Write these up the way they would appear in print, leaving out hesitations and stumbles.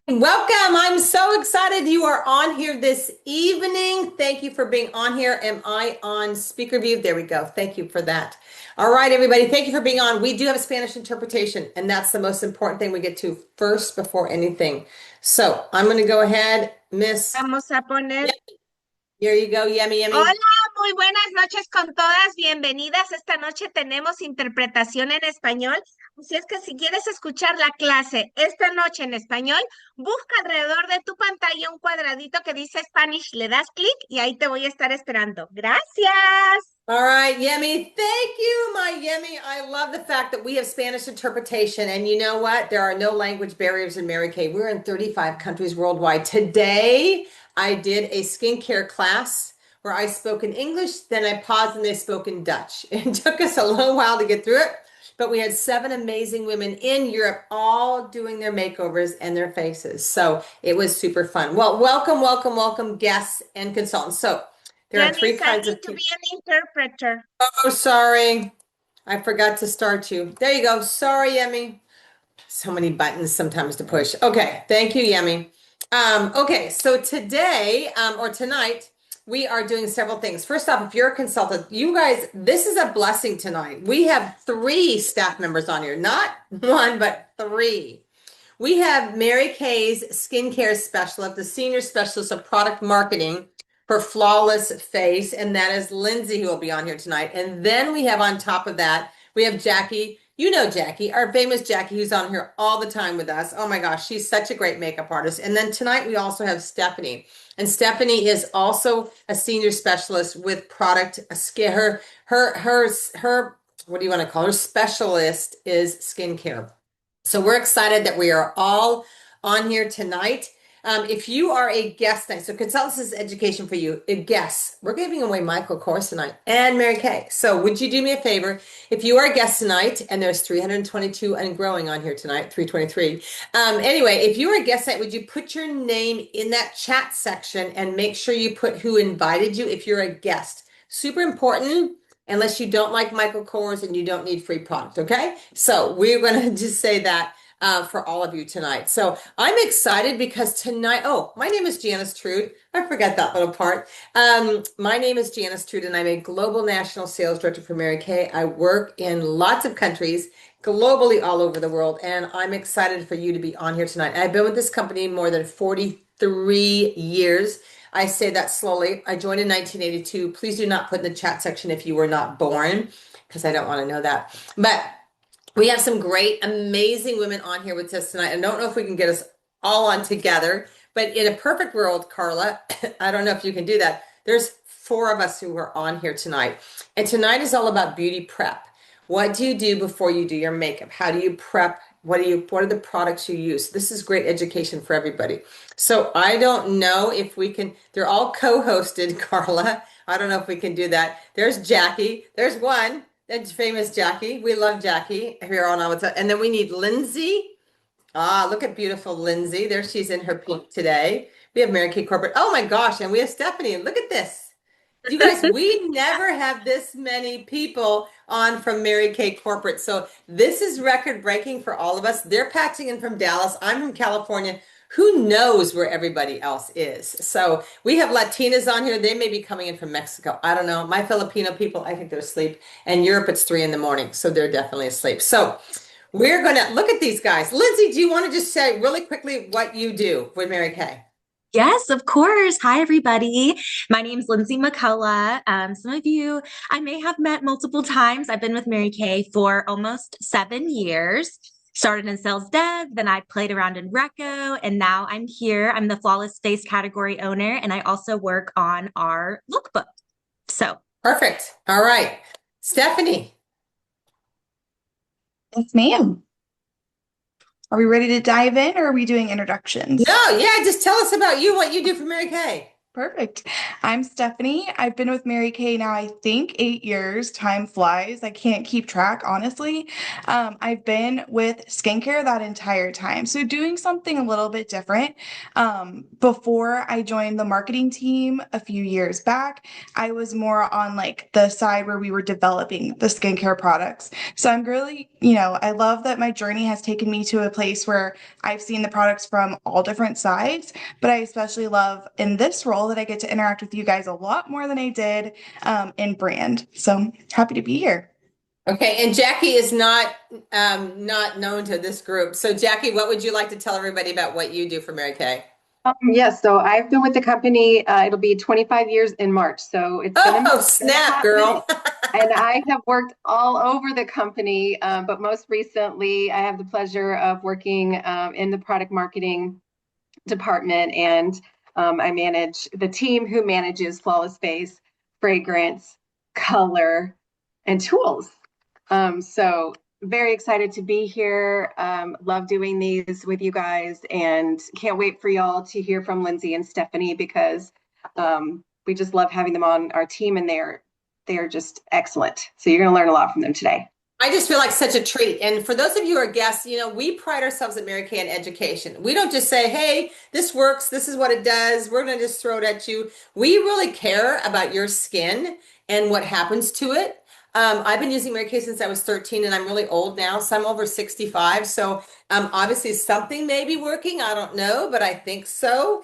Welcome. I'm so excited you are on here this evening. Thank you for being on here. Am I on speaker view? There we go. Thank you for that. All right, everybody. Thank you for being on. We do have a Spanish interpretation, and that's the most important thing we get to first before anything. So I'm going to go ahead, Miss. Vamos a poner. Yep, here you go. Yummy, Hola, yummy. muy buenas noches con todas. Bienvenidas. Esta noche tenemos interpretación en español. Así es que si quieres escuchar la clase esta noche en español, busca alrededor de tu pantalla un cuadradito que dice Spanish, le das clic y ahí te voy a estar esperando. Gracias. All right, Yemi. Thank you, my Yemi. I love the fact that we have Spanish interpretation. And you know what? There are no language barriers in Mary Kay. We're in 35 countries worldwide. Today, I did a skincare class where I spoke in English, then I paused and they spoke in Dutch. It took us a little while to get through it, but we had 7 amazing women in Europe all doing their makeovers and their faces. So it was super fun. Well, welcome, welcome, welcome, guests and consultants. So there are three Janice, I kinds need of to people. be an interpreter. Oh, sorry. I forgot to start you. There you go. Sorry, Yemi. So many buttons sometimes to push. Okay. Thank you, Yemi. Okay. So today, or tonight, we are doing several things. First off, if you're a consultant, you guys, this is a blessing tonight. We have 3 staff members on here, not 1, but 3. We have Mary Kay's skincare specialist, the senior specialist of product marketing for Flawless Face, and that is Lindsay, who will be on here tonight. And then we have on top of that, we have Jackie. You know Jackie, our famous Jackie, who's on here all the time with us. Oh my gosh, she's such a great makeup artist. And then tonight we also have Stephanie. And Stephanie is also a senior specialist with product her what do you want to call her? Specialist is skincare. So we're excited that we are all on here tonight. If you are a guest tonight, so consultants is education for you, a guest. We're giving away Michael Kors tonight and Mary Kay. So would you do me a favor? If you are a guest tonight, and there's 322 and growing on here tonight, 323. Anyway, if you are a guest tonight, would you put your name in that chat section and make sure you put who invited you if you're a guest. Super important. Unless you don't like Michael Kors and you don't need free product, okay? So we're going to just say that for all of you tonight. So I'm excited because tonight, oh, my name is Janice Trude. I forgot that little part. My name is Janice Trude, and I'm a global national sales director for Mary Kay. I work in lots of countries, globally all over the world, and I'm excited for you to be on here tonight. I've been with this company more than 43 years. I say that slowly. I joined in 1982. Please do not put in the chat section if you were not born, because I don't want to know that. But we have some great, amazing women on here with us tonight. I don't know if we can get us all on together, but in a perfect world, Carla, I don't know if you can do that. There's 4 of us who are on here tonight. And tonight is all about beauty prep. What do you do before you do your makeup? How do you prep? What are the products you use? This is great education for everybody. So I don't know if we can, they're all co-hosted, Carla. I don't know if we can do that. There's Jackie. There's one. That's famous Jackie. We love Jackie here on What's Up. And then we need Lindsay. Ah, look at beautiful Lindsay. There she's in her pink today. We have Mary Kay Corporate. Oh my gosh. And we have Stephanie. Look at this. You guys, we never have this many people on from Mary Kay Corporate. So this is record breaking for all of us. They're patching in from Dallas. I'm from California. Who knows where everybody else is? So we have Latinas on here. They may be coming in from Mexico. I don't know. My Filipino people, I think they're asleep. And Europe, it's 3 in the morning. So they're definitely asleep. So we're going to look at these guys. Lindsay, do you want to just say really quickly what you do with Mary Kay? Yes, of course. Hi, everybody. My name's Lindsay McCullough. Some of you I may have met multiple times. I've been with Mary Kay for almost 7 years. Started in sales dev, then I played around in Reco, and now I'm here. I'm the Flawless Face category owner, and I also work on our lookbook. So Perfect. All right. Stephanie. Yes, ma'am. Are we ready to dive in or are we doing introductions? No, yeah, just tell us about you, what you do for Mary Kay. Perfect. I'm Stephanie. I've been with Mary Kay now, I think 8 years. Time flies. I can't keep track, honestly. I've been with skincare that entire time. So doing something a little bit different. Before I joined the marketing team a few years back, I was more on like the side where we were developing the skincare products. So I'm really, I love that my journey has taken me to a place where I've seen the products from all different sides, but I especially love in this role that I get to interact with you guys a lot more than I did in brand. So happy to be here. Okay, and Jackie is not known to this group. So Jackie, what would you like to tell everybody about what you do for Mary Kay? Yes, so I've been with the company, it'll be 25 years in March. So it's been Oh, been a snap, hot minute. girl. And I have worked all over the company, but most recently, I have the pleasure of working in the product marketing department, and I manage the team who manages Flawless Face, fragrance, color, and tools. So very excited to be here. Love doing these with you guys, and can't wait for y'all to hear from Lindsay and Stephanie because we just love having them on our team, and they're just excellent. So you're going to learn a lot from them today. I just feel like such a treat. And for those of you who are guests, we pride ourselves at Mary Kay in education. We don't just say, hey, this works, this is what it does, we're going to just throw it at you. We really care about your skin and what happens to it. I've been using Mary Kay since I was 13 and I'm really old now, so I'm over 65. So obviously something may be working. I don't know, but I think so.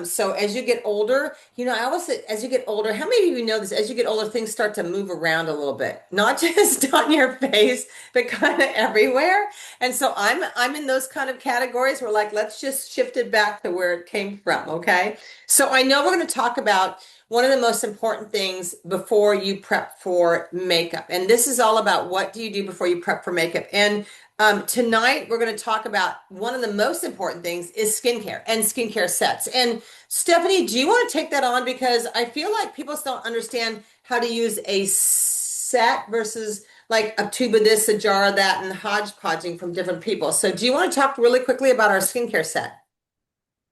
So as you get older, I always say, as you get older, how many of you know this? As you get older, things start to move around a little bit, not just on your face, but kind of everywhere. And so I'm in those kind of categories where like, let's just shift it back to where it came from. Okay. So I know we're going to talk about one of the most important things before you prep for makeup. And this is all about what do you do before you prep for makeup. And tonight we're going to talk about one of the most important things is skincare and skincare sets. And Stephanie, do you want to take that on? Because I feel like people still don't understand how to use a set versus like a tube of this, a jar of that, and hodgepodging from different people. So do you want to talk really quickly about our skincare set?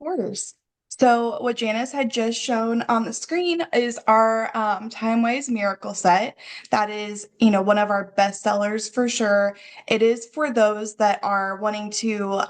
Orders. So what Janice had just shown on the screen is our Time-Wise Miracle Set. That is, one of our best sellers for sure. It is for those that are wanting to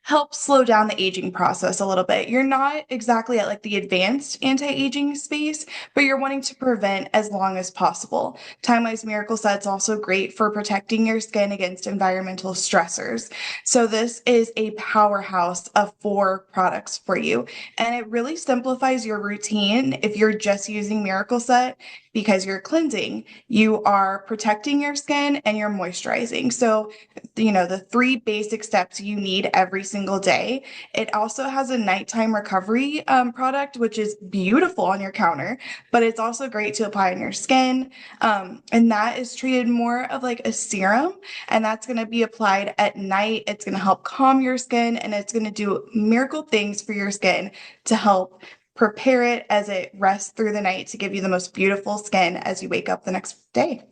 help slow down the aging process a little bit. You're not exactly at like the advanced anti-aging space, but you're wanting to prevent as long as possible. Time-Wise Miracle Set's also great for protecting your skin against environmental stressors. So this is a powerhouse of 4 products for you. And it really simplifies your routine if you're just using Miracle Set because you're cleansing, you are protecting your skin, and you're moisturizing. So, the 3 basic steps you need every single day. It also has a nighttime recovery product, which is beautiful on your counter, but it's also great to apply on your skin. And that is treated more of like a serum, and that's going to be applied at night. It's going to help calm your skin, and it's going to do miracle things for your skin to help prepare it as it rests through the night to give you the most beautiful skin as you wake up the next day.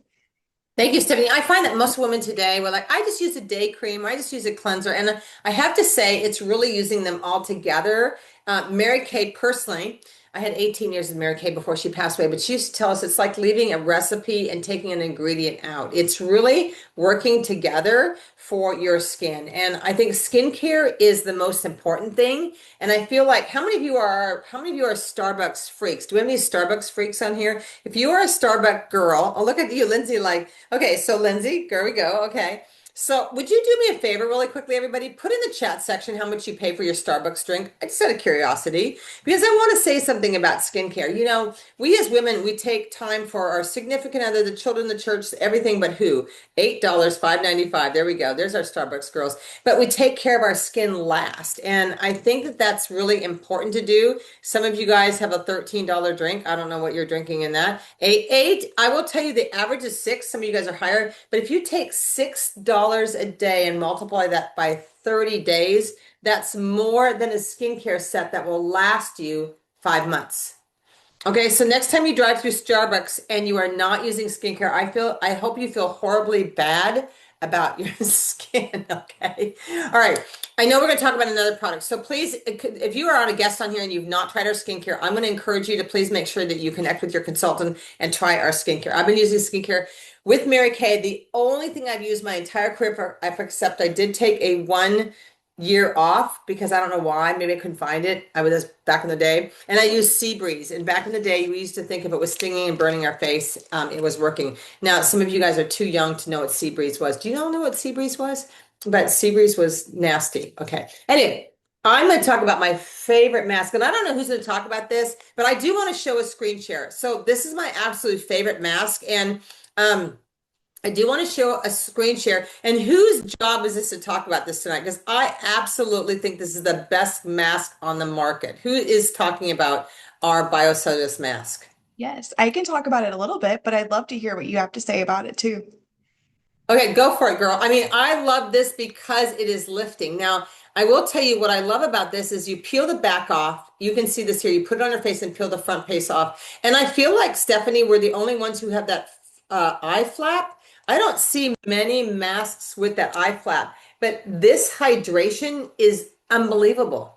Thank you, Stephanie. I find that most women today were like, I just use a day cream, I just use a cleanser. And I have to say, it's really using them all together. Mary Kay, personally, I had 18 years with Mary Kay before she passed away, but she used to tell us it's like leaving a recipe and taking an ingredient out. It's really working together for your skin. And I think skincare is the most important thing. And I feel like how many of you are Starbucks freaks? Do we have any Starbucks freaks on here? If you are a Starbucks girl, I'll look at you, Lindsay, like, okay, so Lindsay, there we go. Okay. So would you do me a favor really quickly, everybody? Put in the chat section how much you pay for your Starbucks drink. I just out of curiosity, because I want to say something about skincare. We as women, we take time for our significant other, the children, the church, everything but who? $8, $5.95. There we go. There's our Starbucks girls. But we take care of our skin last. And I think that that's really important to do. Some of you guys have a $13 drink. I don't know what you're drinking in that. Eight. I will tell you the average is 6. Some of you guys are higher. But if you take $6 a day and multiply that by 30 days, that's more than a skincare set that will last you 5 months. Okay, so next time you drive through Starbucks and you are not using skincare, I hope you feel horribly bad about your skin, okay? All right. I know we're going to talk about another product. So please, if you are on a guest on here and you've not tried our skincare, I'm going to encourage you to please make sure that you connect with your consultant and try our skincare. I've been using skincare with Mary Kay. The only thing I've used my entire career for, except I did take a 1 year off because I don't know why. Maybe I couldn't find it. I was back in the day, and I used Sea Breeze. And back in the day, we used to think if it was stinging and burning our face, it was working. Now, some of you guys are too young to know what Sea Breeze was. Do you all know what Sea Breeze was? But Sea Breeze was nasty. Okay. Anyway, I'm going to talk about my favorite mask, and I don't know who's going to talk about this, but I do want to show a screen share. So this is my absolute favorite mask, and I do want to show a screen share. And whose job is this to talk about this tonight? Because I absolutely think this is the best mask on the market. Who is talking about our biocellulose mask? Yes, I can talk about it a little bit, but I'd love to hear what you have to say about it too. Okay, go for it, girl. I mean, I love this because it is lifting. Now, I will tell you what I love about this is you peel the back off. You can see this here. You put it on your face and peel the front face off. And I feel like, Stephanie, we're the only ones who have that eye flap. I don't see many masks with that eye flap, but this hydration is unbelievable.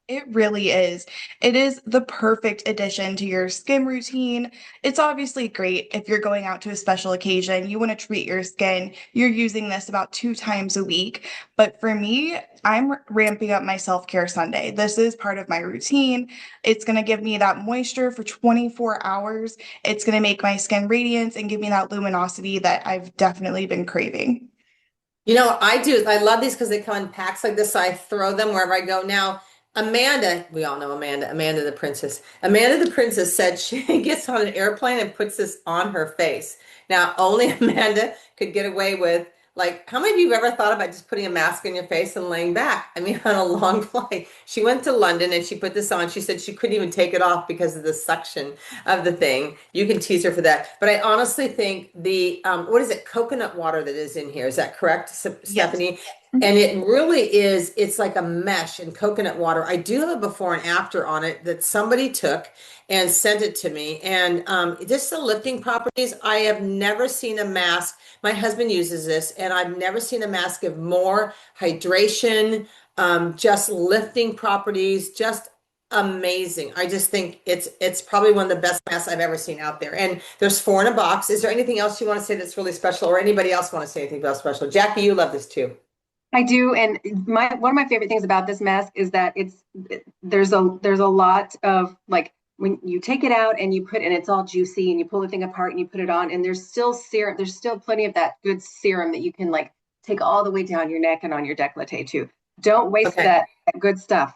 It really is. It is the perfect addition to your skin routine. It's obviously great if you're going out to a special occasion, you want to treat your skin, you're using this about 2 times a week. But for me, I'm ramping up my self-care Sunday. This is part of my routine. It's going to give me that moisture for 24 hours. It's going to make my skin radiance and give me that luminosity that I've definitely been craving. You know, I do. I love these because they come in packs like this. So I throw them wherever I go. Now, Amanda, we all know Amanda, Amanda the princess. Amanda the princess said she gets on an airplane and puts this on her face. Now, only Amanda could get away with, like, how many of you have ever thought about just putting a mask on your face and laying back? I mean, on a long flight. She went to London and she put this on. She said she couldn't even take it off because of the suction of the thing. You can tease her for that. But I honestly think the, what is it, coconut water that is in here. Is that correct, Stephanie? And it really is, it's like a mesh in coconut water. I do have a before and after on it that somebody took and sent it to me. And just the lifting properties, I have never seen a mask. My husband uses this, and I've never seen a mask give more hydration, just lifting properties, just amazing. I just think it's probably one of the best masks I've ever seen out there. And there's 4 in a box. Is there anything else you want to say that's really special, or anybody else want to say anything about special? Jackie, you love this too. I do, and one of my favorite things about this mask is that there's a lot of, like, when you take it out and you put, and it's all juicy, and you pull the thing apart and you put it on, and there's still serum, there's still plenty of that good serum that you can, like, take all the way down your neck and on your décolleté too. Don't waste that good stuff.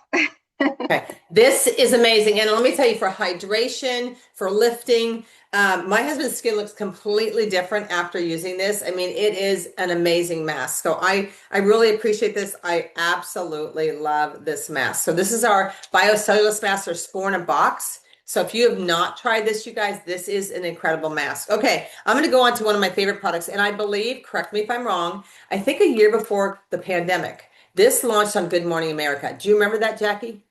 Okay, this is amazing. And let me tell you, for hydration, for lifting, my husband's skin looks completely different after using this. I mean, it is an amazing mask. So I really appreciate this. I absolutely love this mask. So this is our biocellulose mask. There's 4 in a box. So if you have not tried this, you guys, this is an incredible mask. Okay, I'm going to go on to one of my favorite products. And I believe, correct me if I'm wrong, I think a year before the pandemic, this launched on Good Morning America. Do you remember that, Jackie?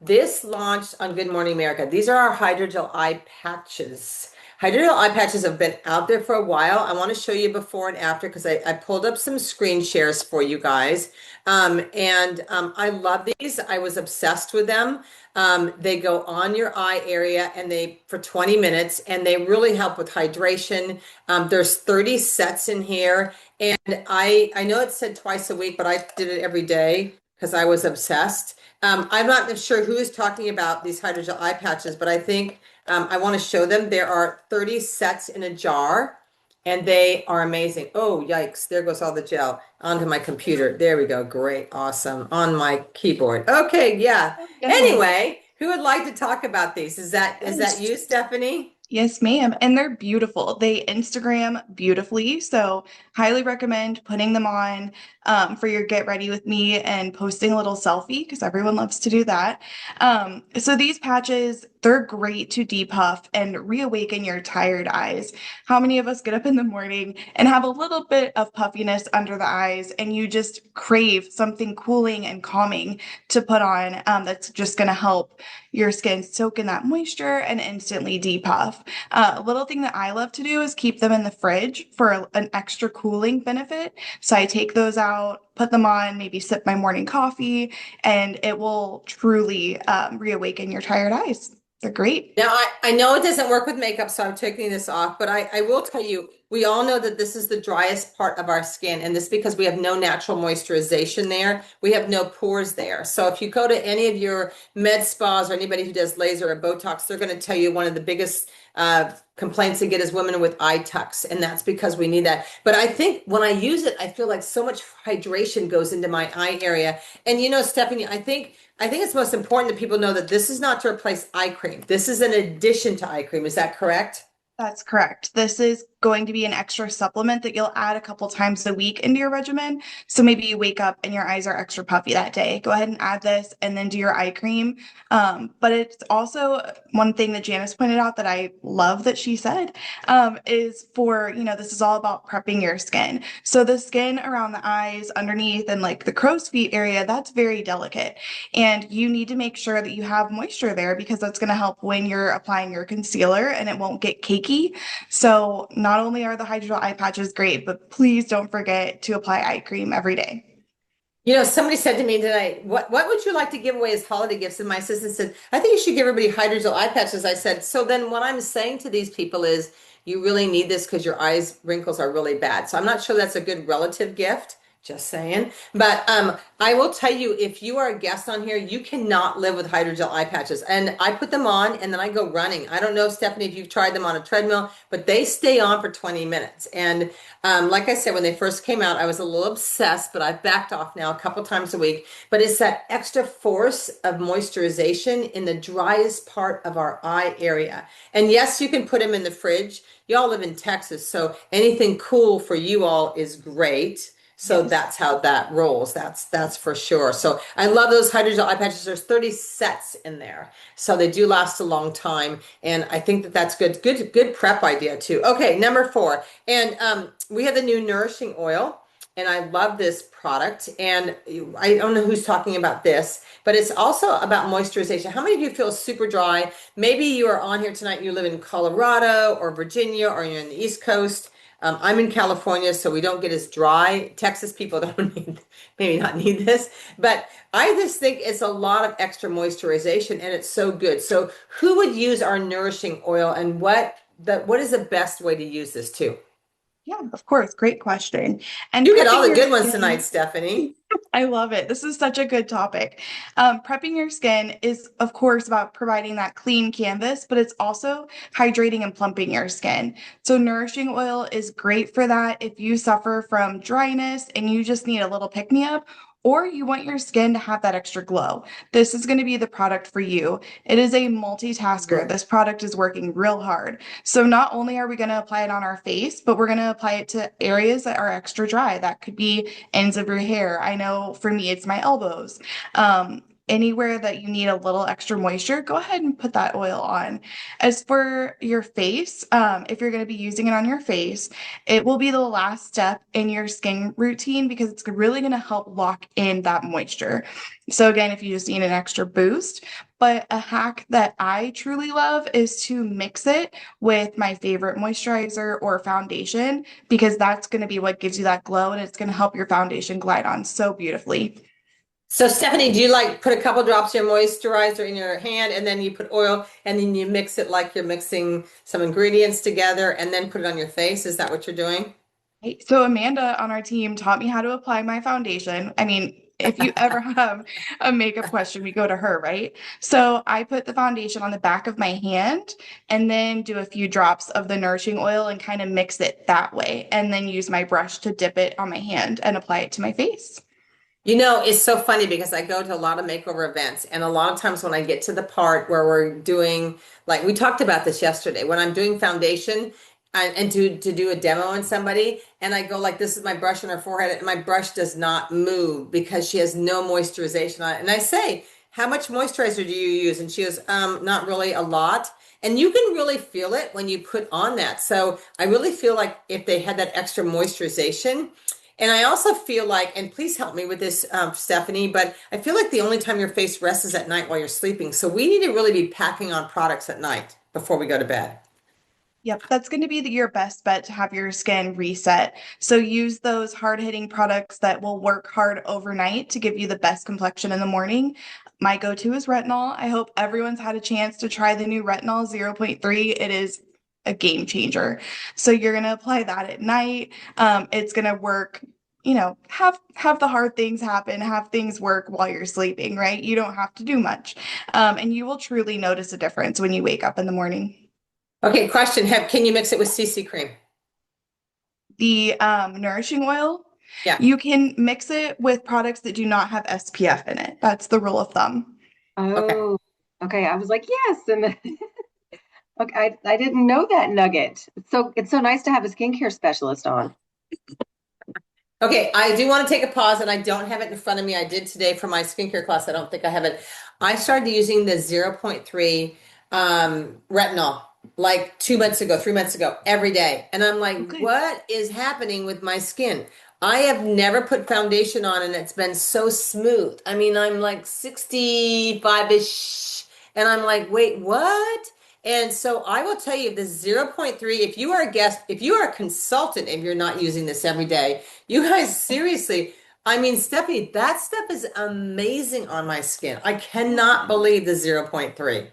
This launched on Good Morning America. These are our hydrogel eye patches. Hydrogel eye patches have been out there for a while. I want to show you before and after because I pulled up some screen shares for you guys. I love these. I was obsessed with them. They go on your eye area and for 20 minutes, and they really help with hydration. There's 30 sets in here. And I know it said twice a week, but I did it every day because I was obsessed. I'm not sure who is talking about these hydrogel eye patches, but I think I want to show them. There are 30 sets in a jar, and they are amazing. Oh, yikes. There goes all the gel onto my computer. There we go. Great. Awesome. On my keyboard. Okay. Yeah. Anyway, who would like to talk about these? Is that you, Stephanie? Yes, ma'am. And they're beautiful. They Instagram beautifully. So highly recommend putting them on for your get ready with me and posting a little selfie because everyone loves to do that. So these patches they're great to depuff and reawaken your tired eyes. How many of us get up in the morning and have a little bit of puffiness under the eyes, and you just crave something cooling and calming to put on that's just going to help your skin soak in that moisture and instantly depuff. A little thing that I love to do is keep them in the fridge for an extra cooling benefit. So I take those out, put them on, maybe sip my morning coffee, and it will truly reawaken your tired eyes. They're great. Now, I know it doesn't work with makeup, so I'm taking this off, but I will tell you, we all know that this is the driest part of our skin, and this because we have no natural moisturization there. We have no pores there. So if you go to any of your med spas or anybody who does laser or Botox, they're going to tell you one of the biggest complaints they get is women with eye tucks, and that's because we need that. But I think when I use it, I feel like so much hydration goes into my eye area. And you know, Stephanie, I think it's most important that people know that this is not to replace eye cream. This is an addition to eye cream. Is that correct? That's correct. This is going to be an extra supplement that you'll add a couple times a week into your regimen. So maybe you wake up and your eyes are extra puffy that day. Go ahead and add this and then do your eye cream. But it's also one thing that Janice pointed out that I love that she said is for, this is all about prepping your skin. So the skin around the eyes, underneath, and like the crow's feet area, that's very delicate. And you need to make sure that you have moisture there because that's going to help when you're applying your concealer and it won't get cakey. So not only are the hydrogel eye patches great, but please don't forget to apply eye cream every day. You know, somebody said to me tonight, what would you like to give away as holiday gifts? And my assistant said, I think you should give everybody hydrogel eye patches. I said, so then what I'm saying to these people is you really need this because your eyes wrinkles are really bad. So I'm not sure that's a good relative gift. Just saying. But I will tell you, if you are a guest on here, you cannot live with hydrogel eye patches. And I put them on and then I go running. I don't know, Stephanie, if you've tried them on a treadmill, but they stay on for 20 minutes. And like I said, when they first came out, I was a little obsessed, but I've backed off now a couple times a week. But it's that extra force of moisturization in the driest part of our eye area. And yes, you can put them in the fridge. Y'all live in Texas, so anything cool for you all is great. So that's how that rolls. That's for sure. So I love those hydrogel eye patches. There's 30 sets in there. So they do last a long time. And I think that that's good. Good prep idea too. Okay, number 4. And we have the new Nourishing oil. And I love this product. And I don't know who's talking about this, but it's also about moisturization. How many of you feel super dry? Maybe you are on here tonight, you live in Colorado or Virginia, or you're in the East Coast. I'm in California, so we don't get as dry. Texas people don't maybe not need this, but I just think it's a lot of extra moisturization and it's so good. So who would use our Nourishing oil, and what is the best way to use this too? Yeah, of course. Great question. And You get all the prepping good your ones skin- tonight, Stephanie. I love it. This is such a good topic. Prepping your skin is, of course, about providing that clean canvas, but it's also hydrating and plumping your skin. So, Nourishing oil is great for that if you suffer from dryness and you just need a little pick me up, or you want your skin to have that extra glow. This is going to be the product for you. It is a multitasker. This product is working real hard. So not only are we going to apply it on our face, but we're going to apply it to areas that are extra dry. That could be ends of your hair. I know for me, it's my elbows. Anywhere that you need a little extra moisture, go ahead and put that oil on. As for your face, if you're going to be using it on your face, it will be the last step in your skin routine because it's really going to help lock in that moisture. So again, if you just need an extra boost, but a hack that I truly love is to mix it with my favorite moisturizer or foundation, because that's going to be what gives you that glow, and it's going to help your foundation glide on so beautifully. So Stephanie, do you like put a couple drops of your moisturizer in your hand and then you put oil and then you mix it like you're mixing some ingredients together and then put it on your face? Is that what you're doing? So Amanda on our team taught me how to apply my foundation. I mean, if you ever have a makeup question, we go to her, right? So I put the foundation on the back of my hand and then do a few drops of the Nourishing oil and kind of mix it that way, and then use my brush to dip it on my hand and apply it to my face. You know, it's so funny because I go to a lot of makeover events, and a lot of times when I get to the part where we're doing, like we talked about this yesterday, when I'm doing foundation and to do a demo on somebody, and I go like, this is my brush on her forehead, and my brush does not move because she has no moisturization on it. And I say, how much moisturizer do you use? And she goes, not really a lot. And you can really feel it when you put on that. So I really feel like if they had that extra moisturization, and I also feel like, and please help me with this, Stephanie, but I feel like the only time your face rests is at night while you're sleeping. So we need to really be packing on products at night before we go to bed. Yep, that's going to be your best bet to have your skin reset. So use those hard-hitting products that will work hard overnight to give you the best complexion in the morning. My go-to is retinol. I hope everyone's had a chance to try the new retinol 0.3. It is a game changer. So you're going to apply that at night. It's going to work, have the hard things happen, have things work while you're sleeping, right? You don't have to do much. And you will truly notice a difference when you wake up in the morning. Okay, question. Can you mix it with CC cream? The nourishing oil, Yeah. you can mix it with products that do not have SPF in it. That's the rule of thumb. Oh, okay. I was like, yes. And then, okay, I didn't know that nugget. It's so nice to have a skincare specialist on. Okay, I do want to take a pause, and I don't have it in front of me. I did today for my skincare class. I don't think I have it. I started using the 0.3 retinol like 2 months ago, 3 months ago, every day. And I'm like, Okay. what is happening with my skin? I have never put foundation on, and it's been so smooth. I mean, I'm like 65-ish, and I'm like, wait, what? And so I will tell you the 0.3, if you are a guest, if you are a consultant and you're not using this every day, you guys seriously, I mean, Stephanie, that stuff is amazing on my skin. I cannot believe the 0.3.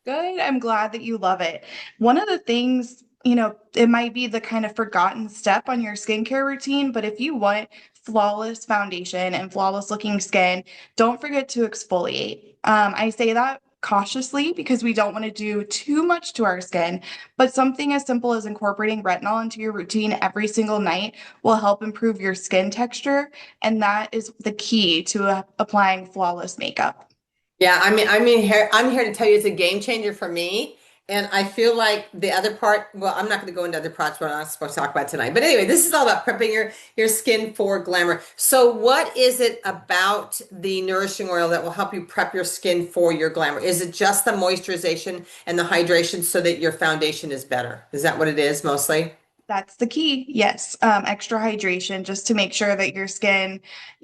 Good. I'm glad that you love it. One of the things, it might be the kind of forgotten step on your skincare routine, but if you want flawless foundation and flawless looking skin, don't forget to exfoliate. I say that cautiously because we don't want to do too much to our skin, but something as simple as incorporating retinol into your routine every single night will help improve your skin texture. And that is the key to applying flawless makeup. Yeah, I'm here to tell you it's a game changer for me. And I feel like the other part, well, I'm not going to go into other parts we're not supposed to talk about tonight. But anyway, this is all about prepping your skin for glamour. So what is it about the nourishing oil that will help you prep your skin for your glamour? Is it just the moisturization and the hydration so that your foundation is better? Is that what it is mostly? That's the key. Yes. Extra hydration just to make sure that your skin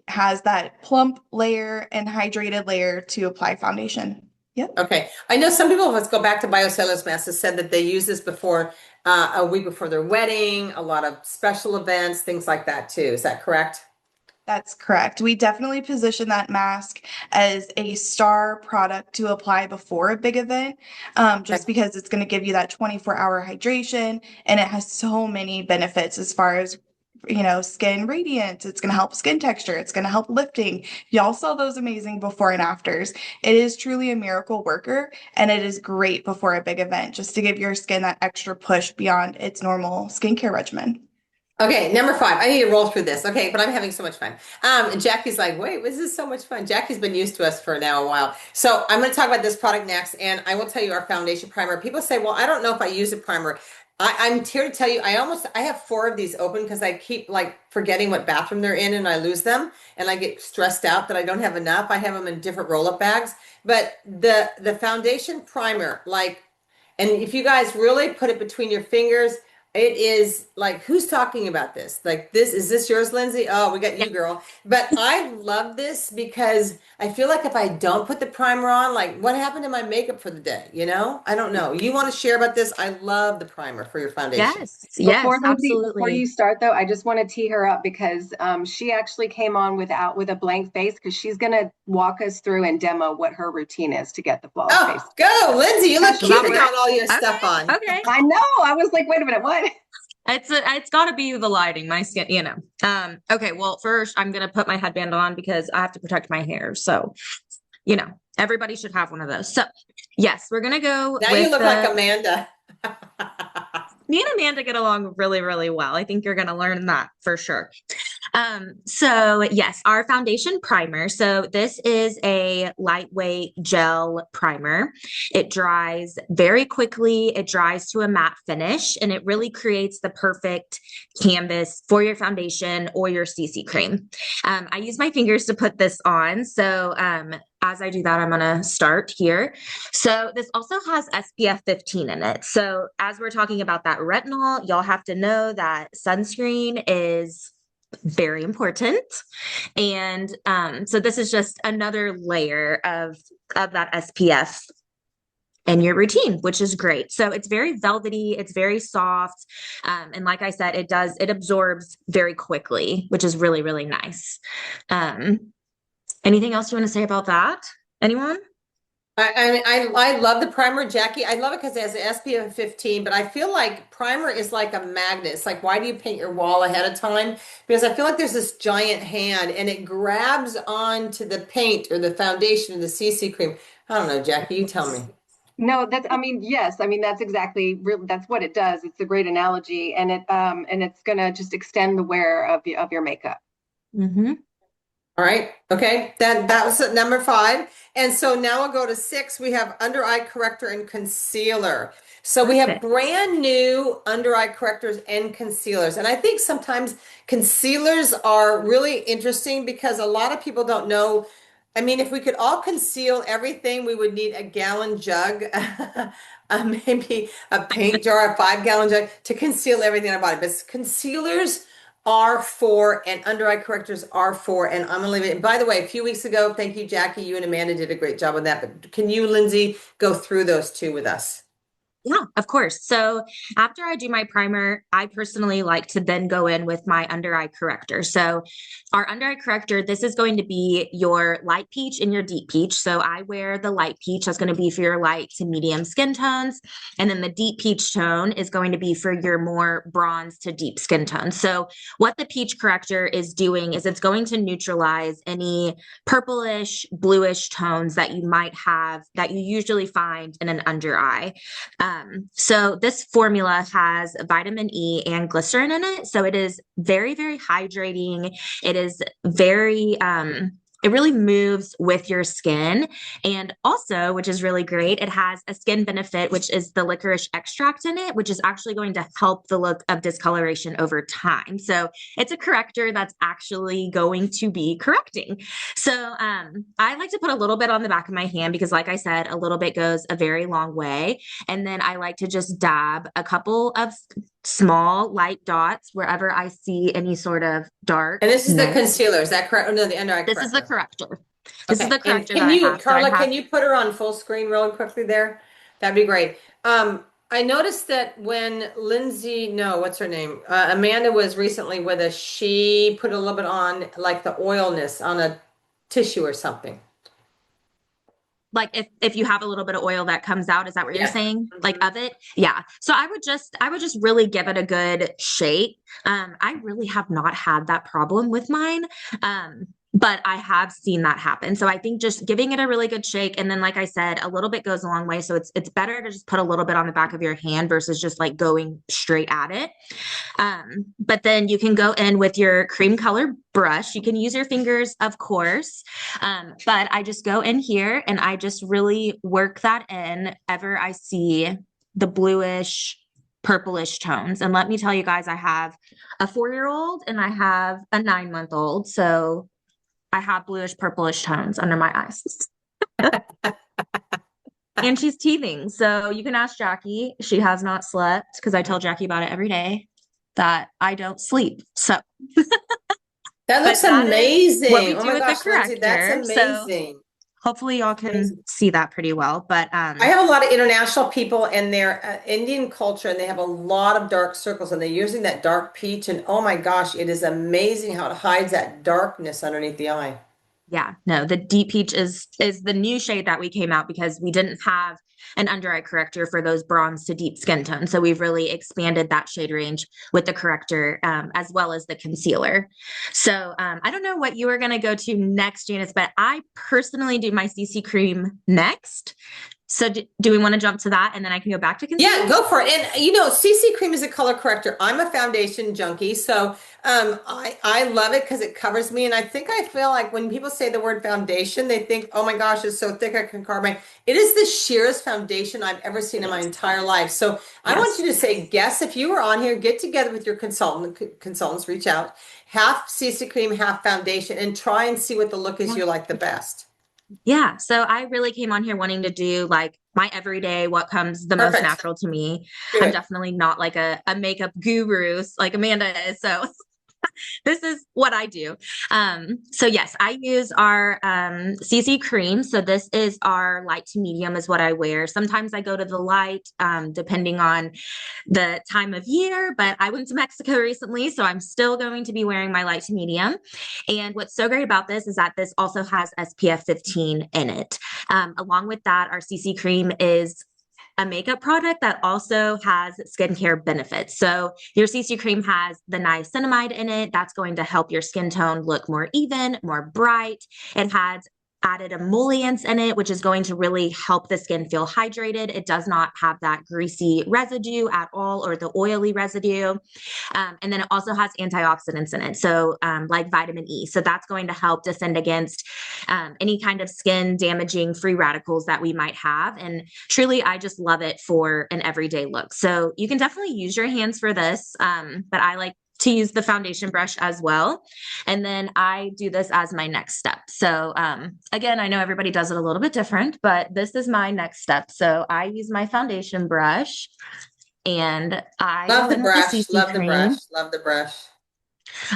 has that plump layer and hydrated layer to apply foundation. Yep. Okay. I know some people, let's go back to Biocellulose Mass, has said that they use this before a week before their wedding, a lot of special events, things like that too. Is that correct? That's correct. We definitely position that mask as a star product to apply before a big event, just because it's going to give you that 24-hour hydration, and it has so many benefits as far as skin radiance. It's going to help skin texture. It's going to help lifting. Y'all saw those amazing before and afters. It is truly a miracle worker, and it is great before a big event just to give your skin that extra push beyond its normal skincare regimen. Okay, number 5. I need to roll through this. Okay, but I'm having so much fun. And Jackie's like, wait, this is so much fun. Jackie's been used to us for now a while. So I'm going to talk about this product next, and I will tell you our foundation primer. People say, well, I don't know if I use a primer. I'm here to tell you, I have 4 of these open because I keep like forgetting what bathroom they're in and I lose them, and I get stressed out that I don't have enough. I have them in different roll-up bags. But the foundation primer, like, and if you guys really put it between your fingers, it is like, who's talking about this? Like is this yours, Lindsay? Oh, we got you, girl. But I love this because I feel like if I don't put the primer on, like what happened to my makeup for the day? I don't know. You want to share about this? I love the primer for your foundation. Yes, Before absolutely. you start though, I just want to tee her up because she actually came on with a blank face because she's going to walk us through and demo what her routine is to get the flawless face. Go, Lindsay. You look Does cute that without work? all your Okay, stuff on. Okay. I know. I was like, wait a minute, what? It's got to be the lighting, my skin, Okay, well, first I'm going to put my headband on because I have to protect my hair. So, everybody should have one of those. So, yes, we're going to go Now with you look like Amanda. Me and Amanda get along really, really well. I think you're going to learn that for sure. So yes, our foundation primer. So this is a lightweight gel primer. It dries very quickly. It dries to a matte finish, and it really creates the perfect canvas for your foundation or your CC cream. I use my fingers to put this on. So as I do that, I'm going to start here. So this also has SPF 15 in it. So as we're talking about that retinol, y'all have to know that sunscreen is very important. And so this is just another layer of that SPF in your routine, which is great. So it's very velvety, it's very soft. And like I said, it absorbs very quickly, which is really, really nice. Anything else you want to say about that? Anyone? I love the primer, Jackie. I love it because it has an SPF 15, but I feel like primer is like a magnet. It's like, why do you paint your wall ahead of time? Because I feel like there's this giant hand and it grabs onto the paint or the foundation or the CC cream. I don't know, Jackie, you tell me. No, yes, that's exactly that's what it does. It's a great analogy, and it's gonna just extend the wear of your makeup. Mm-hmm. All right. Okay. That was at number 5. And so now we'll go to 6. We have under eye corrector and concealer. So we have brand new under eye correctors and concealers. And I think sometimes concealers are really interesting because a lot of people don't know. I mean, if we could all conceal everything, we would need a gallon jug, maybe a paint jar, a 5-gallon jug to conceal everything in our body. But concealers are for and under eye correctors are for, and I'm gonna leave it. By the way, a few weeks ago, thank you, Jackie. You and Amanda did a great job with that. But can you, Lindsay, go through those two with us? Yeah, of course. So after I do my primer, I personally like to then go in with my under eye corrector. So our under eye corrector, this is going to be your light peach and your deep peach. So I wear the light peach. That's going to be for your light to medium skin tones. And then the deep peach tone is going to be for your more bronze to deep skin tones. So what the peach corrector is doing is it's going to neutralize any purplish, bluish tones that you might have that you usually find in an under eye. So this formula has vitamin E and glycerin in it. So it is very, very hydrating. It is very, it really moves with your skin. And also, which is really great, it has a skin benefit, which is the licorice extract in it, which is actually going to help the look of discoloration over time. So it's a corrector that's actually going to be correcting. So I like to put a little bit on the back of my hand because, like I said, a little bit goes a very long way. And then I like to just dab a couple of small light dots wherever I see any sort of dark. And this is the concealer, is that correct? Oh, no, the under eye corrector. This is the corrector. This is the And corrector that I have. Carla, can you put her on full screen really quickly there? That'd be great. I noticed that when what's her name? Amanda was recently with us. She put a little bit on like the oilness on a tissue or something. Like if you have a little bit of oil that comes out, is that what you're saying? Like of it? Yeah. So I would just really give it a good shake. I really have not had that problem with mine. But I have seen that happen. So I think just giving it a really good shake. And then, like I said, a little bit goes a long way. So it's better to just put a little bit on the back of your hand versus just like going straight at it. But then you can go in with your cream color brush. You can use your fingers, of course. But I just go in here and I just really work that in ever I see the bluish, purplish tones. And let me tell you guys, I have a 4-year-old and I have a 9-month-old. So I have bluish, purplish tones under my eyes. And she's teething. So you can ask Jackie. She has not slept because I tell Jackie about it every day that I don't sleep. So that looks amazing. What we do with the corrector. Lindsay, that's amazing. So hopefully y'all can see that pretty well. But I have a lot of international people and they're Indian culture and they have a lot of dark circles and they're using that dark peach and oh my gosh, it is amazing how it hides that darkness underneath the eye. Yeah, no, the deep peach is the new shade that we came out because we didn't have an under eye corrector for those bronze to deep skin tones. So we've really expanded that shade range with the corrector as well as the concealer. So I don't know what you were going to go to next, Janice, but I personally do my CC cream next. So do we want to jump to that and then I can go back to concealer? Yeah, go for it. And CC cream is a color corrector. I'm a foundation junkie, so I love it because it covers me. And I think I feel like when people say the word foundation, they think, oh my gosh, it's so thick I can carve my. It is the sheerest foundation I've ever seen in my entire life. So I want you to say, guess if you were on here, get together with your consultants, reach out, half CC cream, half foundation, and try and see what the look is you like the best. Yeah. So I really came on here wanting to do like my everyday, what comes the most natural to me. I'm definitely not like a makeup guru like Amanda is. So this is what I do. So yes, I use our CC cream. So this is our light to medium is what I wear. Sometimes I go to the light, depending on the time of year, but I went to Mexico recently, so I'm still going to be wearing my light to medium. And what's so great about this is that this also has SPF 15 in it. Along with that, our CC cream is a makeup product that also has skincare benefits. So your CC cream has the niacinamide in it. That's going to help your skin tone look more even, more bright. It has added emollients in it, which is going to really help the skin feel hydrated. It does not have that greasy residue at all or the oily residue. And then it also has antioxidants in it. So like vitamin E. So that's going to help defend against any kind of skin damaging free radicals that we might have. And truly, I just love it for an everyday look. So you can definitely use your hands for this. But I like to use the foundation brush as well. And then I do this as my next step. So again, I know everybody does it a little bit different, but this is my next step. So I use my foundation brush and I love the brush, love the brush, love the brush.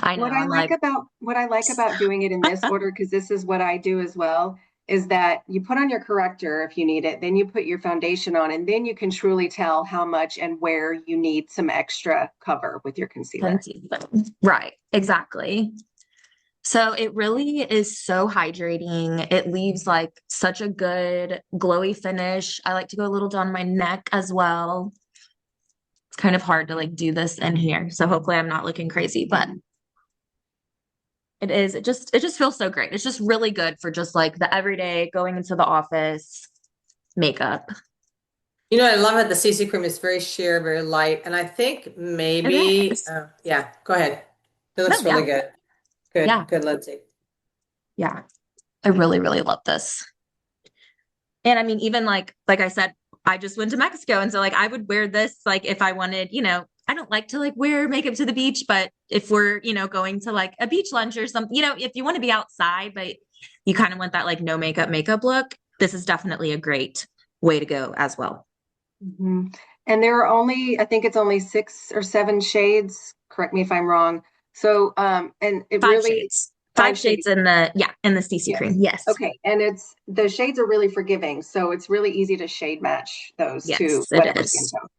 I know. What I like about doing it in this order, because this is what I do as well, is that you put on your corrector if you need it, then you put your foundation on, and then you can truly tell how much and where you need some extra cover with your concealer. Right, exactly. So it really is so hydrating. It leaves like such a good glowy finish. I like to go a little down my neck as well. It's kind of hard to like do this in here. So hopefully I'm not looking crazy, but it just feels so great. It's just really good for just like the everyday going into the office makeup. I love it. The CC cream is very sheer, very light. And I think maybe, yeah, go ahead. It looks really good. Good, good, Lindsay. Yeah, I really, really love this. And I mean, even like I said, I just went to Mexico. And so like, I would wear this, like if I wanted, I don't like to like wear makeup to the beach, but if we're, going to like a beach lunch or something, if you want to be outside, but you kind of want that like no makeup look, this is definitely a great way to go as well. Mm-hmm. And there are I think it's only 6 or 7 shades. Correct me if I'm wrong. So, and it five shades in the CC cream. Yes. Okay. And the shades are really forgiving. So it's really easy to shade match those to whatever skin tone.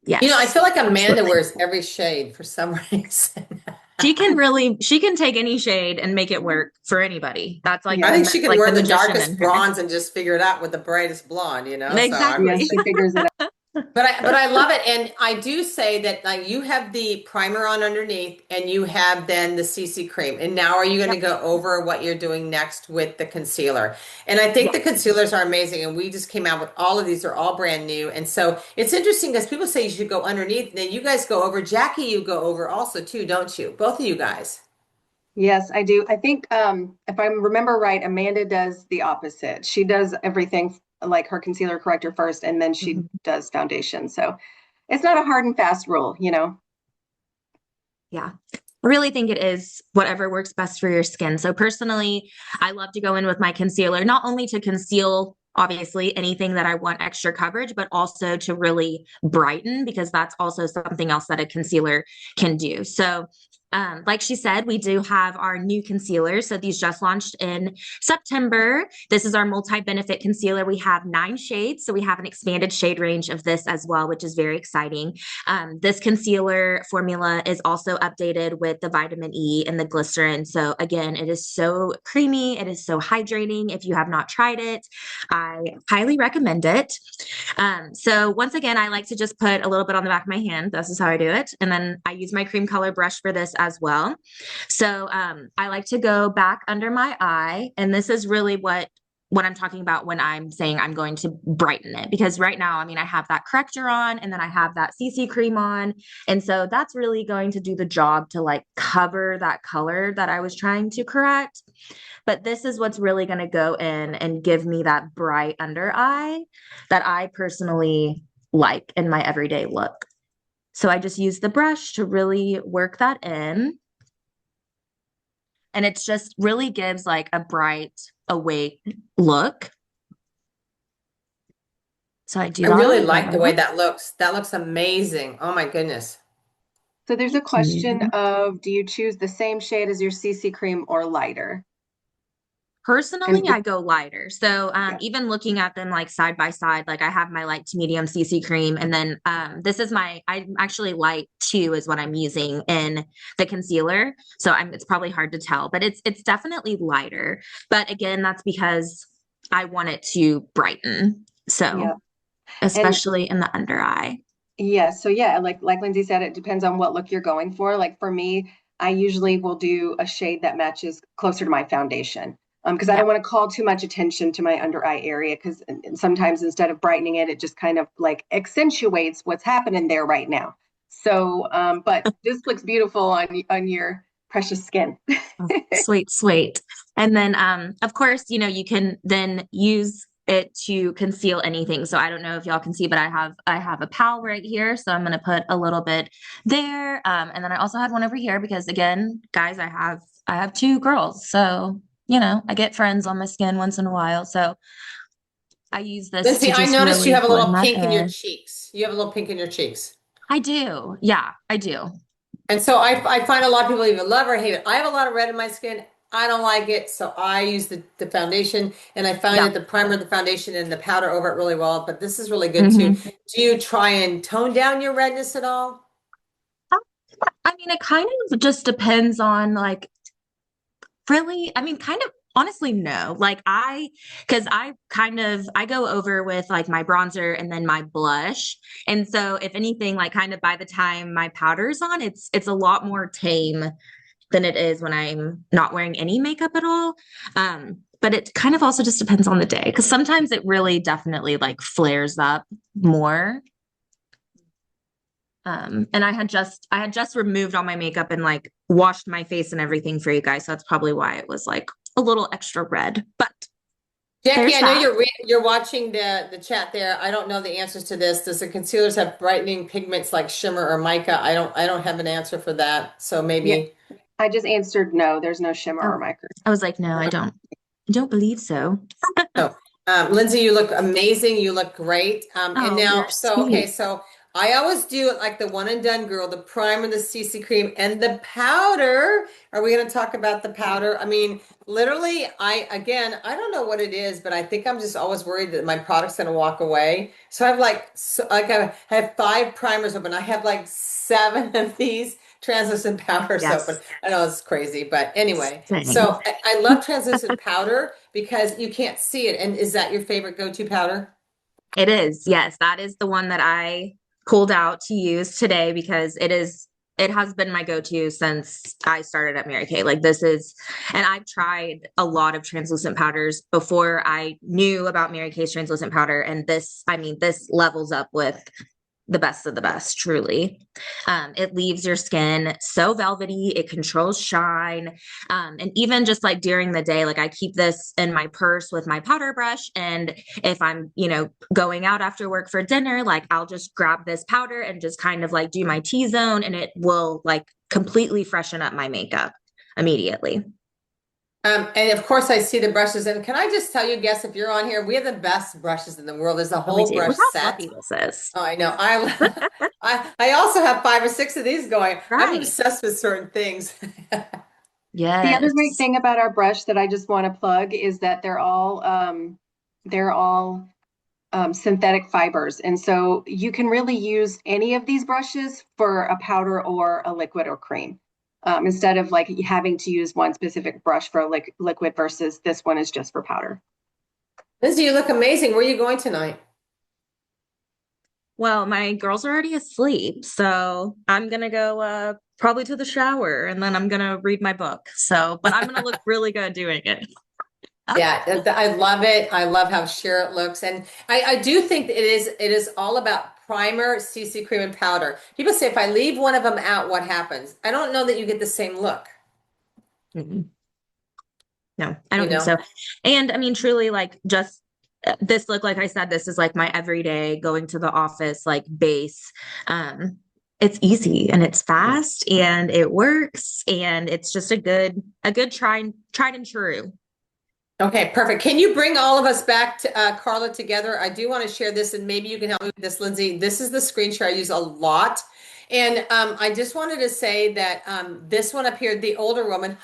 Yes. I feel like Amanda wears every shade for some reason. She can take any shade and make it work for anybody. That's like, I think she can wear the darkest bronze and just figure it out with the brightest blonde, Exactly. So she figures it out. But I love it. And I do say that like you have the primer on underneath and you have then the CC cream. And now are you going to go over what you're doing next with the concealer? And I think the concealers are amazing. And we just came out with all of these. They're all brand new. And so it's interesting because people say you should go underneath. And then you guys go over. Jackie, you go over also too, don't you? Both of you guys. Yes, I do. I think if I remember right, Amanda does the opposite. She does everything like her concealer corrector first, and then she does foundation. So it's not a hard and fast rule, Yeah. I really think it is whatever works best for your skin. So personally, I love to go in with my concealer, not only to conceal obviously anything that I want extra coverage, but also to really brighten, because that's also something else that a concealer can do. So like she said, we do have our new concealers. So these just launched in September. This is our multi-benefit concealer. We have 9 shades. So we have an expanded shade range of this as well, which is very exciting. This concealer formula is also updated with the vitamin E and the glycerin. So again, it is so creamy. It is so hydrating. If you have not tried it, I highly recommend it. So once again, I like to just put a little bit on the back of my hand. This is how I do it. And then I use my cream color brush for this as well. So I like to go back under my eye, and this is really what when I'm talking about when I'm saying I'm going to brighten it, because right now, I mean, I have that corrector on and then I have that CC cream on. And so that's really going to do the job to like cover that color that I was trying to correct. But this is what's really going to go in and give me that bright under eye that I personally like in my everyday look. So I just use the brush to really work that in. And it just really gives like a bright, awake look. So I do I that really on like the way both. that looks. That looks amazing. Oh my goodness. So there's a Thank question you. of, do you choose the same shade as your CC cream or lighter? Personally, And I go lighter. So yeah, even looking at them like side by side, like I have my light to medium CC cream, and then this is I'm actually light 2 is what I'm using in the concealer. So it's probably hard to tell, but it's definitely lighter. But again, that's because I want it to brighten. yeah. So And especially in the under eye. yeah, so yeah, like Lindsay said, it depends on what look you're going for. Like for me, I usually will do a shade that matches closer to my foundation. Because I Yeah. don't want to call too much attention to my under eye area, because sometimes instead of brightening it, it just kind of like accentuates what's happening there right now. So, but this looks beautiful on your precious skin. Oh, sweet, sweet. And then, of course, you can then use it to conceal anything. So I don't know if y'all can see, but I have a pal right here. So I'm going to put a little bit there. And then I also had one over here because again, guys, I have 2 girls. So, I get friends on my skin once in a while. So I use this Lindsay, to I just noticed you really have a little blend that pink in your in. cheeks. You have a little pink in your cheeks. I do. Yeah, I do. And so I find a lot of people either love or hate it. I have a lot of red in my skin. I don't like it. So I use the foundation and I find Yeah. that the primer, the foundation, and the powder over it really well. But this is really good too. Hmm. Do you try and tone down your redness at all? I mean, it kind of just depends on like really, I mean, kind of honestly, no. Because I go over with like my bronzer and then my blush. And so if anything, like kind of by the time my powder's on, it's a lot more tame than it is when I'm not wearing any makeup at all. But it kind of also just depends on the day because sometimes it really definitely like flares up more. And I had just removed all my makeup and like washed my face and everything for you guys. So that's probably why it was like a little extra red. But Jackie, there's I know that. you're watching the chat there. I don't know the answers to this. Does the concealers have brightening pigments like shimmer or mica? I don't have an answer for that. So Yeah, maybe. I just answered no, there's no shimmer or Oh, micro. I was like, no, I don't. I don't believe so. No. Lindsay, you look amazing. You look great. And Oh, now, you're so, okay, sweet. so I always do it like the one and done girl, the primer, the CC cream, and the powder. Are we going to talk about the powder? I mean, literally, again, I don't know what it is, but I think I'm just always worried that my product's going to walk away. So I have I have 5 primers open. I have like 7 of these translucent powders open. Yes. I know it's crazy, but anyway. Same. So I love translucent powder because you can't see it. And is that your favorite go-to powder? It is. Yes, that is the one that I pulled out to use today because it has been my go-to since I started at Mary Kay. Like and I've tried a lot of translucent powders before I knew about Mary Kay's translucent powder. And I mean, this levels up with the best of the best, truly. It leaves your skin so velvety, it controls shine. And even just like during the day, like I keep this in my purse with my powder brush. And if I'm, going out after work for dinner, like I'll just grab this powder and just kind of like do my T-zone and it will like completely freshen up my makeup immediately. And of course, I see the brushes. And can I just tell you, guess if you're on here, we have the best brushes in the world. There's a So we whole do. brush Look how set. fluffy this is. Oh, I know. I also have 5 or 6 of these going. I'm Right. obsessed with certain things. The other great Yes. thing about our brush that I just want to plug is that they're all synthetic fibers. And so you can really use any of these brushes for a powder or a liquid or cream. Instead of like having to use one specific brush for a liquid versus this one is just for powder. Lindsay, you look amazing. Where are you going tonight? Well, my girls are already asleep, so I'm gonna go probably to the shower and then I'm gonna read my book. So, but I'm gonna look really good doing it. Yeah, I love it. I love how sheer it looks. And I do think that it is all about primer, CC cream, and powder. People say if I leave one of them out, what happens? I don't know that you get the same look, Mm-mm. No, I you don't think know? so. And I mean, truly, like just this look, like I said, this is like my everyday going to the office, like base. It's easy and it's fast and it works and it's just a good tried and true. Okay, perfect. Can you bring all of us back to Carla together? I do want to share this, and maybe you can help me with this, Lindsay. This is the screen share I use a lot. And I just wanted to say that this one up here, the older woman,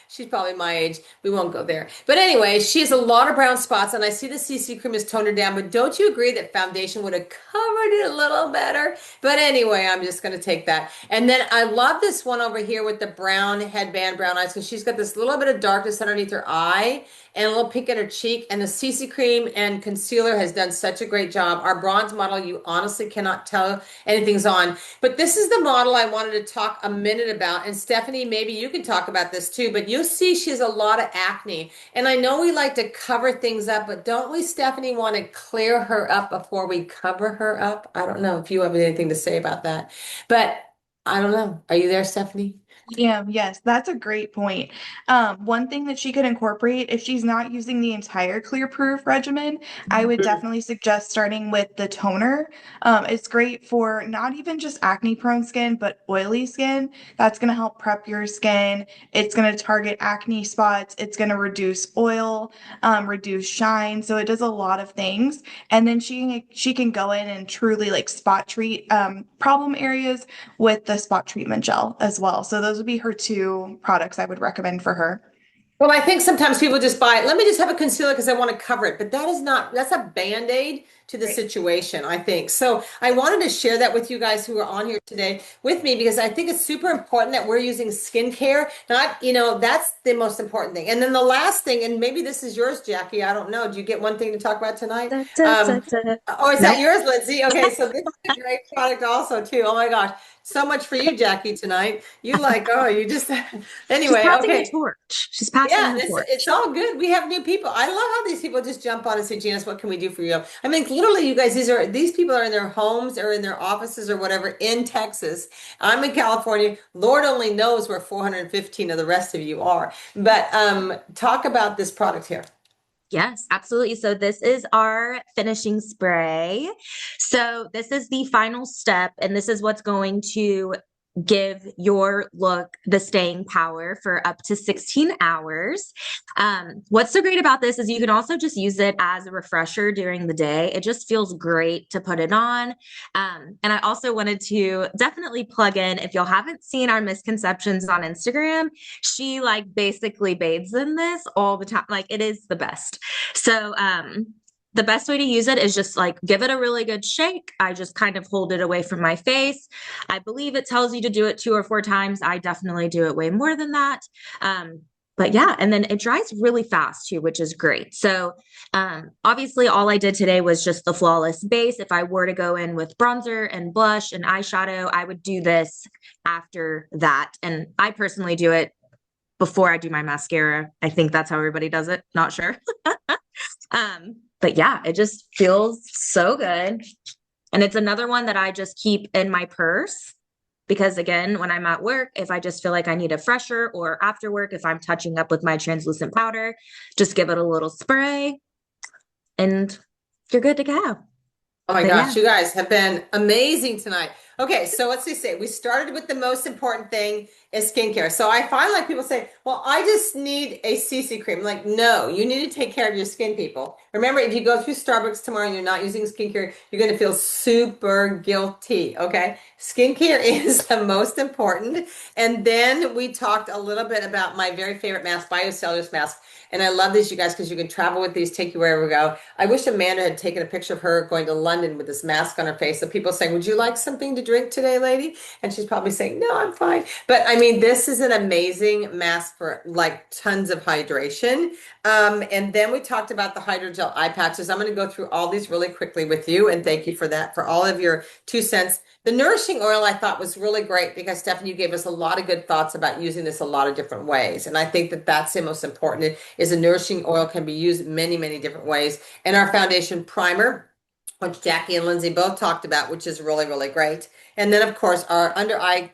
she's probably my age. We won't go there. But anyway, she has a lot of brown spots, and I see the CC cream has toned her down. But don't you agree that foundation would have covered it a little better? But anyway, I'm just going to take that. And then I love this one over here with the brown headband, brown eyes, because she's got this little bit of darkness underneath her eye and a little pink in her cheek. And the CC cream and concealer has done such a great job. Our bronze model, you honestly cannot tell anything's on. But this is the model I wanted to talk a minute about. And Stephanie, maybe you can talk about this too. But you'll see she has a lot of acne. And I know we like to cover things up, but don't we, Stephanie, want to clear her up before we cover her up? I don't know if you have anything to say about that. But I don't know. Are you there, Stephanie? Yeah, yes, that's a great point. One thing that she could incorporate if she's not using the entire Clear Proof regimen, I would definitely suggest starting with the toner. It's great for not even just acne prone skin, but oily skin. That's going to help prep your skin. It's going to target acne spots. It's going to reduce oil, reduce shine. So it does a lot of things. And then she can go in and truly like spot treat problem areas with the spot treatment gel as well. So those would be her two products I would recommend for her. Well, I think sometimes people just buy it. Let me just have a concealer because I want to cover it. But that's a band-aid to the Right. situation, I think. So I wanted to share that with you guys who are on here today with me because I think it's super important that we're using skincare. Not, that's the most important thing. And then the last thing, and maybe this is yours, Jackie. I don't know. Do you get one thing to talk about tonight? Da, da, da, da. Or is that Nope. yours, Lindsay? Okay, so this is a great product also too. Oh my gosh. So much for you, Jackie, tonight. You like, oh, you just She's anyway, passing the okay. torch. She's passing Yeah, the it's torch. all good. We have new people. I love how these people just jump on and say, Janice, what can we do for you? I mean, literally, you guys, these people are in their homes or in their offices or whatever in Texas. I'm in California. Lord only knows where 415 of the rest of you are. But talk about this product here. Yes, absolutely. So this is our finishing spray. So this is the final step, and this is what's going to give your look the staying power for up to 16 hours. What's so great about this is you can also just use it as a refresher during the day. It just feels great to put it on. And I also wanted to definitely plug in, if y'all haven't seen our misconceptions on Instagram, she like basically bathes in this all the time. Like it is the best. So, the best way to use it is just like give it a really good shake. I just kind of hold it away from my face. I believe it tells you to do it 2 or 4 times. I definitely do it way more than that. But yeah, and then it dries really fast too, which is great. So obviously all I did today was just the flawless base. If I were to go in with bronzer and blush and eyeshadow, I would do this after that. And I personally do it before I do my mascara. I think that's how everybody does it. Not sure. But yeah, it just feels so good. And it's another one that I just keep in my purse because again, when I'm at work, if I just feel like I need a fresher or after work, if I'm touching up with my translucent powder, just give it a little spray and you're good to go. Oh my But yeah. gosh, you guys have been amazing tonight. Okay, so let's just say we started with the most important thing is skincare. So I find like people say, well, I just need a CC cream. Like, no, you need to take care of your skin, people. Remember, if you go through Starbucks tomorrow and you're not using skincare, you're going to feel super guilty. Okay, skincare is the most important. And then we talked a little bit about my very favorite mask, Biocellulose mask. And I love these, you guys, because you can travel with these, take you wherever we go. I wish Amanda had taken a picture of her going to London with this mask on her face. So people saying, would you like something to drink today, lady? And she's probably saying, no, I'm fine. But I mean, mean, this is an amazing mask for like tons of hydration. And then we talked about the hydrogel eye patches. I'm going to go through all these really quickly with you, and thank you for that, for all of your 2 cents. The nourishing oil I thought was really great because Stephanie, you gave us a lot of good thoughts about using this a lot of different ways. And I think that that's the most important is a nourishing oil can be used many, many different ways. And our foundation primer, which Jackie and Lindsay both talked about, which is really, really great. And then, of course, our under eye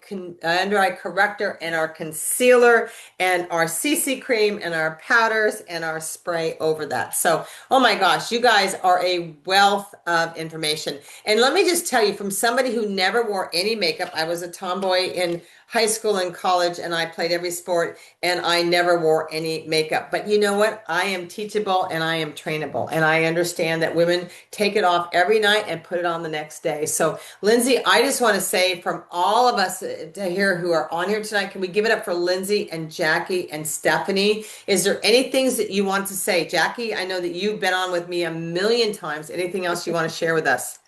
corrector and our concealer and our CC cream and our powders and our spray over that. So, oh my gosh, you guys are a wealth of information. And let me just tell you, from somebody who never wore any makeup, I was a tomboy in high school and college, and I played every sport, and I never wore any makeup. But you know what? I am teachable and I am trainable. And I understand that women take it off every night and put it on the next day. So, Lindsay, I just want to say from all of us to here who are on here tonight, can we give it up for Lindsay and Jackie and Stephanie? Is there any things that you want to say? Jackie, I know that you've been on with me a million times. Anything else you want to share with us?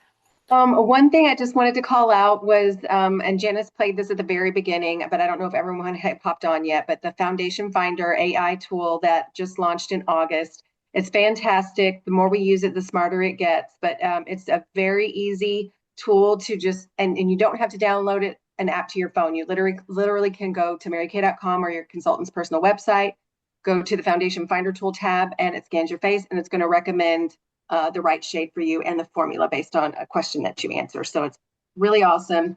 One thing I just wanted to call out was, and Janice played this at the very beginning, but I don't know if everyone had popped on yet, but the Foundation Finder AI tool that just launched in August. It's fantastic. The more we use it, the smarter it gets, but it's a very easy tool to just, and you don't have to download an app to your phone. You literally can go to marykay.com or your consultant's personal website, go to the Foundation Finder tool tab, and it scans your face, and it's going to recommend the right shade for you and the formula based on a question that you answer. So it's really awesome.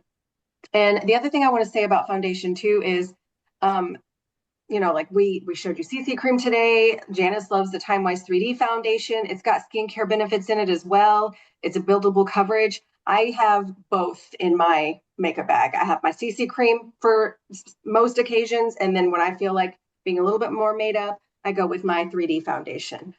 And the other thing I want to say about foundation too is, like we showed you CC cream today. Janice loves the Time-Wise 3D foundation. It's got skincare benefits in it as well. It's a buildable coverage. I have both in my makeup bag. I have my CC cream for most occasions. And then when I feel like being a little bit more made up, I go with my 3D foundation.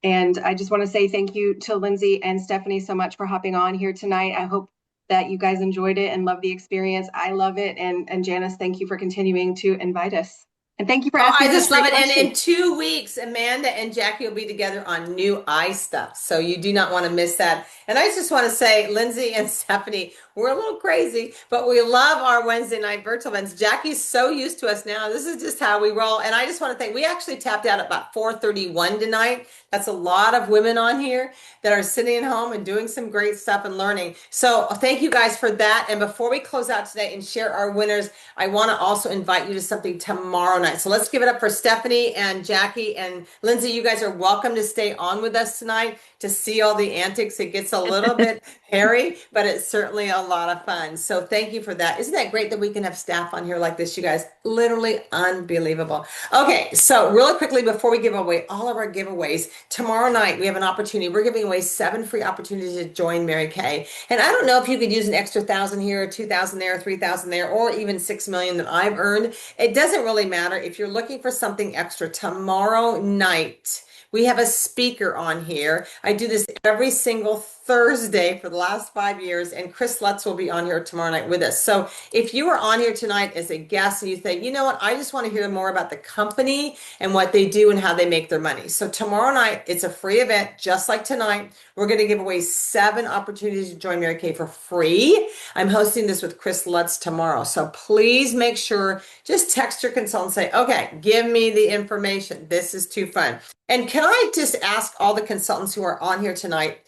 And I just want to say thank you to Lindsay and Stephanie so much for hopping on here tonight. I hope that you guys enjoyed it and love the experience. I love it. And Janice, thank you for continuing to invite us. And thank you for asking. I just love it. And in 2 weeks, Amanda and Jackie will be together on new eye stuff. So you do not want to miss that. And I just want to say, Lindsay and Stephanie, we're a little crazy, but we love our Wednesday night virtual events. Jackie's so used to us now. This is just how we roll. And I just want to thank, we actually tapped out at about 4:31 tonight. That's a lot of women on here that are sitting at home and doing some great stuff and learning. So thank you guys for that. And before we close out today and share our winners, I want to also invite you to something tomorrow night. So let's give it up for Stephanie and Jackie and Lindsay. You guys are welcome to stay on with us tonight to see all the antics. It gets a little bit hairy, but it's certainly a lot of fun. So thank you for that. Isn't that great that we can have staff on here like this, you guys? Literally unbelievable. Okay, so really quickly before we give away all of our giveaways, tomorrow night we have an opportunity. We're giving away 7 free opportunities to join Mary Kay. And I don't know if you could use an extra 1,000 here, or 2,000 there, or 3,000 there, or even 6 million that I've earned. It doesn't really matter. If you're looking for something extra, tomorrow night we have a speaker on here. I do this every single Thursday for the last 5 years, and Chris Lutz will be on here tomorrow night with us. So if you are on here tonight as a guest and you think, you know what, I just want to hear more about the company and what they do and how they make their money. So tomorrow night, it's a free event, just like tonight. We're going to give away 7 opportunities to join Mary Kay for free. I'm hosting this with Chris Lutz tomorrow. So please make sure, just text your consultant and say, okay, give me the information. This is too fun. And can I just ask all the consultants who are on here tonight,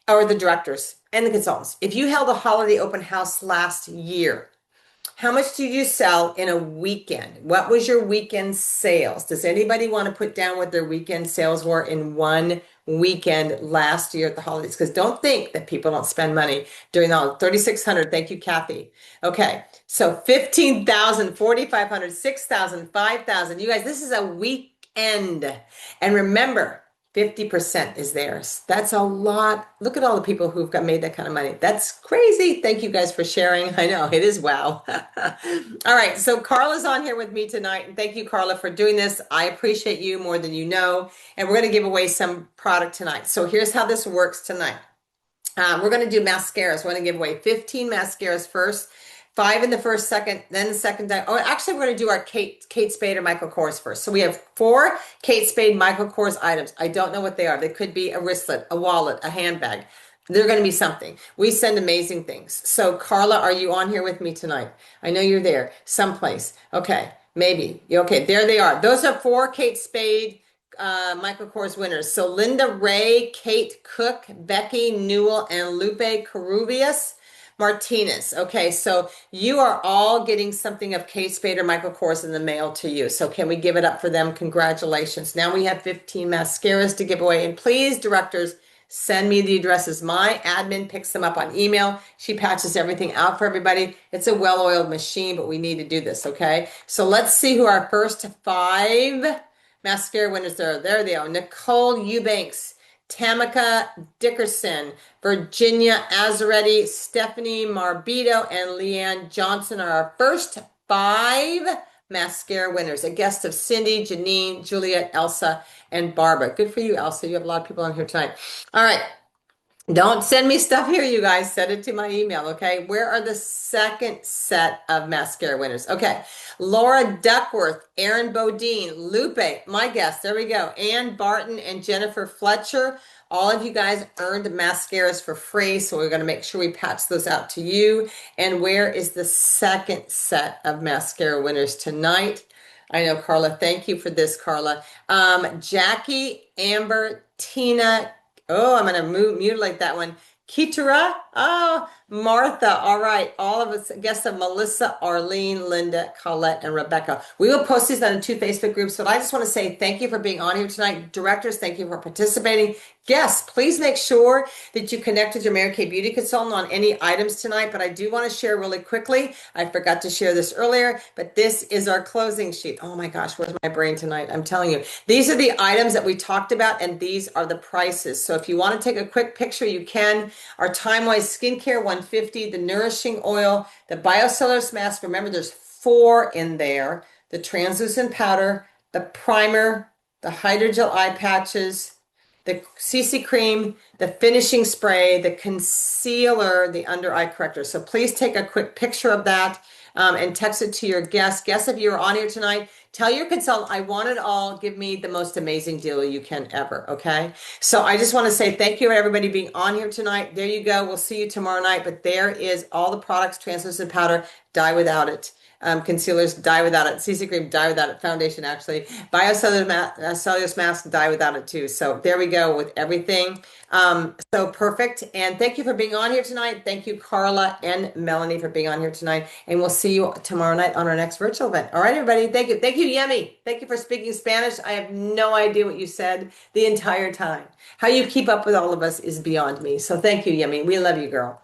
or the directors and the consultants, if you held a holiday open house last year, how much did you sell in a weekend? What was your weekend sales? Does anybody want to put down what their weekend sales were in one weekend last year at the holidays? Because don't think that people don't spend money during the holidays. 3,600. Thank you, Kathy. Okay. So 15,000, 4,500, 6,000, 5,000. You guys, this is a weekend. And remember, 50% is theirs. That's a lot. Look at all the people who've made that kind of money. That's crazy. Thank you guys for sharing. I know it is wow. All right. So Carla's on here with me tonight. And thank you, Carla, for doing this. I appreciate you more than you know. And we're going to give away some product tonight. So here's how this works tonight. We're going to do mascaras. We're going to give away 15 mascaras first. 5 in the first second, then the second time. Oh, actually, we're going to do our Kate Spade or Michael Kors first. So we have 4 Kate Spade Michael Kors items. I don't know what they are. They could be a wristlet, a wallet, a handbag. They're going to be something. We send amazing things. So Carla, are you on here with me tonight? I know you're there someplace. Okay, maybe. Okay, there they are. Those are 4 Kate Spade Michael Kors winners. So Linda Ray, Kate Cook, Becky Newell, and Lupe Carubias Martinez. Okay, so you are all getting something of Kate Spade or Michael Kors in the mail to you. So can we give it up for them? Congratulations. Now we have 15 mascaras to give away. And please, directors, send me the addresses. My admin picks them up on email. She patches everything out for everybody. It's a well-oiled machine, but we need to do this, okay? So let's see who our first 5 mascara winners are. There they are. Nicole Eubanks, Tamika Dickerson, Virginia Azaretti, Stephanie Marbito, and Leanne Johnson are our first 5 mascara winners. A guest of Cindy, Janine, Juliet, Elsa, and Barbara. Good for you, Elsa. You have a lot of people on here tonight. All right. Don't send me stuff here, you guys. Send it to my email, okay? Where are the second set of mascara winners? Okay. Laura Duckworth, Erin Bodine, Lupe, my guest. There we go. Ann Barton and Jennifer Fletcher. All of you guys earned mascaras for free, so we're going to make sure we patch those out to you. And where is the second set of mascara winners tonight? I know, Carla. Thank you for this, Carla. Jackie, Amber, Tina. Oh, I'm going to mutilate that one. Kitara. Oh, Martha. All right. All of us, guests of Melissa, Arlene, Linda, Colette, and Rebecca. We will post these on the 2 Facebook groups, but I just want to say thank you for being on here tonight. Directors, thank you for participating. Guests, please make sure that you connect with your Mary Kay Beauty Consultant on any items tonight, but I do want to share really quickly. I forgot to share this earlier, but this is our closing sheet. Oh my gosh, where's my brain tonight? I'm telling you. These are the items that we talked about, and these are the prices. So if you want to take a quick picture, you can. Our Time-Wise Skincare 150, the Nourishing Oil, the Biocellulose Mask. Remember, there's 4 in there. The Translucent Powder, the Primer, the Hydrogel Eye Patches, the CC Cream, the Finishing Spray, the Concealer, the Under Eye Corrector. So please take a quick picture of that and text it to your guests. Guests, if you're on here tonight, tell your consultant, I want it all. Give me the most amazing deal you can ever, okay? So I just want to say thank you to everybody being on here tonight. There you go. We'll see you tomorrow night. But there is all the products, translucent powder, die without it. Concealers, die without it. CC Cream, die without it. Foundation, actually. Biocellulose Mask, die without it, too. So there we go with everything. So perfect. And thank you for being on here tonight. Thank you, Carla and Melanie, for being on here tonight. And we'll see you tomorrow night on our next virtual event. All right, everybody. Thank you. Thank you, Yemi. Thank you for speaking Spanish. I have no idea what you said the entire time. How you keep up with all of us is beyond me. So thank you, Yemi. We love you, girl.